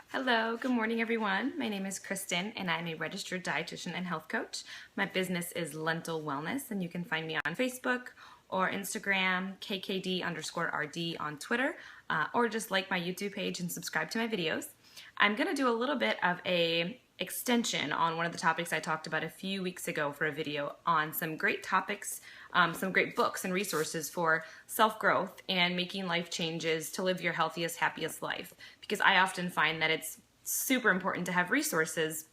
Hello, good morning everyone. My name is Kristen and I'm a registered dietitian and health coach. My business is Lentil Wellness and you can find me on Facebook or Instagram, kkd_rd on Twitter, or just like my YouTube page and subscribe to my videos. I'm going to do a little bit of a extension on one of the topics I talked about a few weeks ago for a video on some great topics, some great books and resources for self-growth and making life changes to live your healthiest, happiest life. Because I often find that it's super important to have resources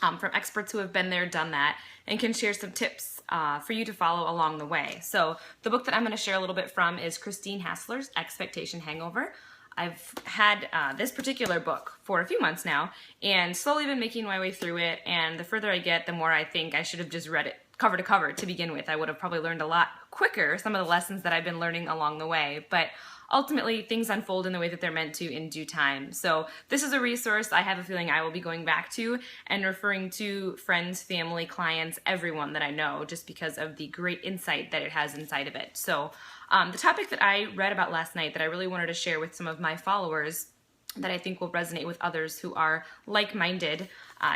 from experts who have been there, done that, and can share some tips for you to follow along the way. So the book that I'm going to share a little bit from is Christine Hassler's Expectation Hangover. I've had this particular book for a few months now and slowly been making my way through it, and the further I get, the more I think I should have just read it cover to cover to begin with. I would have probably learned a lot quicker some of the lessons that I've been learning along the way, but ultimately things unfold in the way that they're meant to in due time. So this is a resource I have a feeling I will be going back to and referring to friends, family, clients, everyone that I know, just because of the great insight that it has inside of it. So the topic that I read about last night that I really wanted to share with some of my followers that I think will resonate with others who are like-minded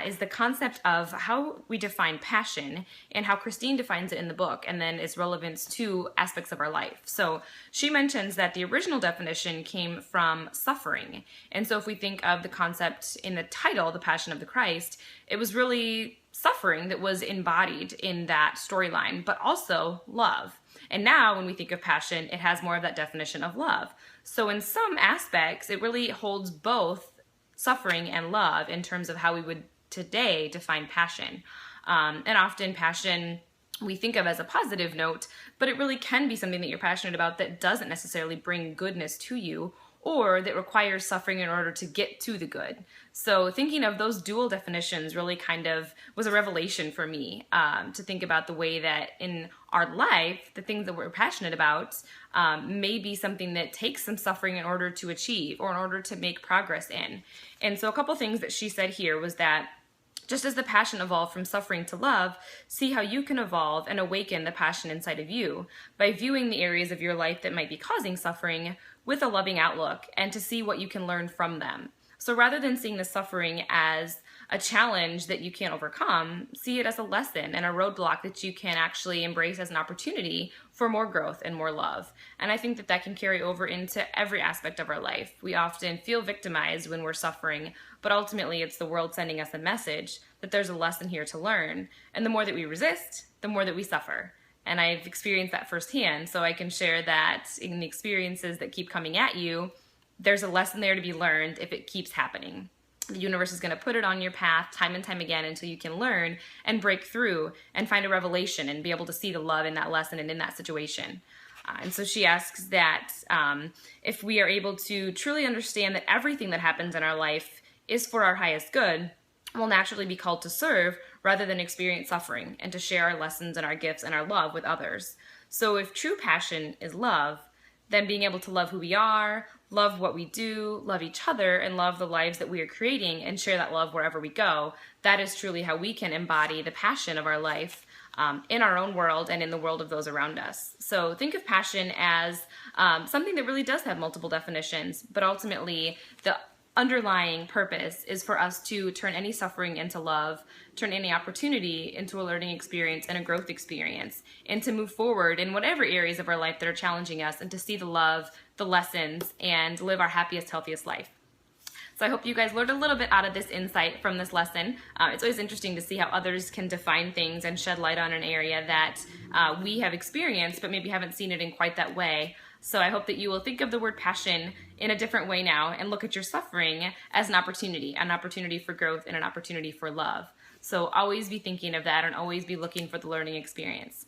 is the concept of how we define passion and how Christine defines it in the book, and then its relevance to aspects of our life. So she mentions that the original definition came from suffering. And so if we think of the concept in the title, The Passion of the Christ, it was really suffering that was embodied in that storyline, but also love. And now when we think of passion, it has more of that definition of love. So in some aspects, it really holds both suffering and love in terms of how we would today define passion. And often passion we think of as a positive note, but it really can be something that you're passionate about that doesn't necessarily bring goodness to you, or that requires suffering in order to get to the good. So thinking of those dual definitions really kind of was a revelation for me, to think about the way that in our life, the things that we're passionate about may be something that takes some suffering in order to achieve or in order to make progress in. And so a couple things that she said here was that just as the passion evolved from suffering to love, see how you can evolve and awaken the passion inside of you by viewing the areas of your life that might be causing suffering with a loving outlook and to see what you can learn from them. So rather than seeing the suffering as a challenge that you can't overcome, see it as a lesson and a roadblock that you can actually embrace as an opportunity for more growth and more love. And I think that that can carry over into every aspect of our life. We often feel victimized when we're suffering, but ultimately it's the world sending us a message that there's a lesson here to learn. And the more that we resist, the more that we suffer. And I've experienced that firsthand, so I can share that in the experiences that keep coming at you, there's a lesson there to be learned if it keeps happening. The universe is going to put it on your path time and time again until you can learn and break through and find a revelation and be able to see the love in that lesson and in that situation. And so she asks that if we are able to truly understand that everything that happens in our life is for our highest good, we'll naturally be called to serve rather than experience suffering and to share our lessons and our gifts and our love with others. So if true passion is love, then being able to love who we are, love what we do, love each other, and love the lives that we are creating and share that love wherever we go, that is truly how we can embody the passion of our life in our own world and in the world of those around us. So think of passion as something that really does have multiple definitions, but ultimately the underlying purpose is for us to turn any suffering into love, turn any opportunity into a learning experience and a growth experience, and to move forward in whatever areas of our life that are challenging us and to see the love, the lessons, and live our happiest, healthiest life. So I hope you guys learned a little bit out of this insight from this lesson. It's always interesting to see how others can define things and shed light on an area that we have experienced but maybe haven't seen it in quite that way. So I hope that you will think of the word passion in a different way now and look at your suffering as an opportunity for growth and an opportunity for love. So always be thinking of that and always be looking for the learning experience.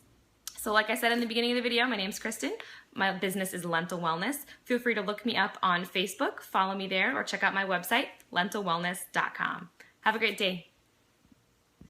So like I said in the beginning of the video, my name's Kristen. My business is Lentil Wellness. Feel free to look me up on Facebook, follow me there, or check out my website, lentilwellness.com. Have a great day.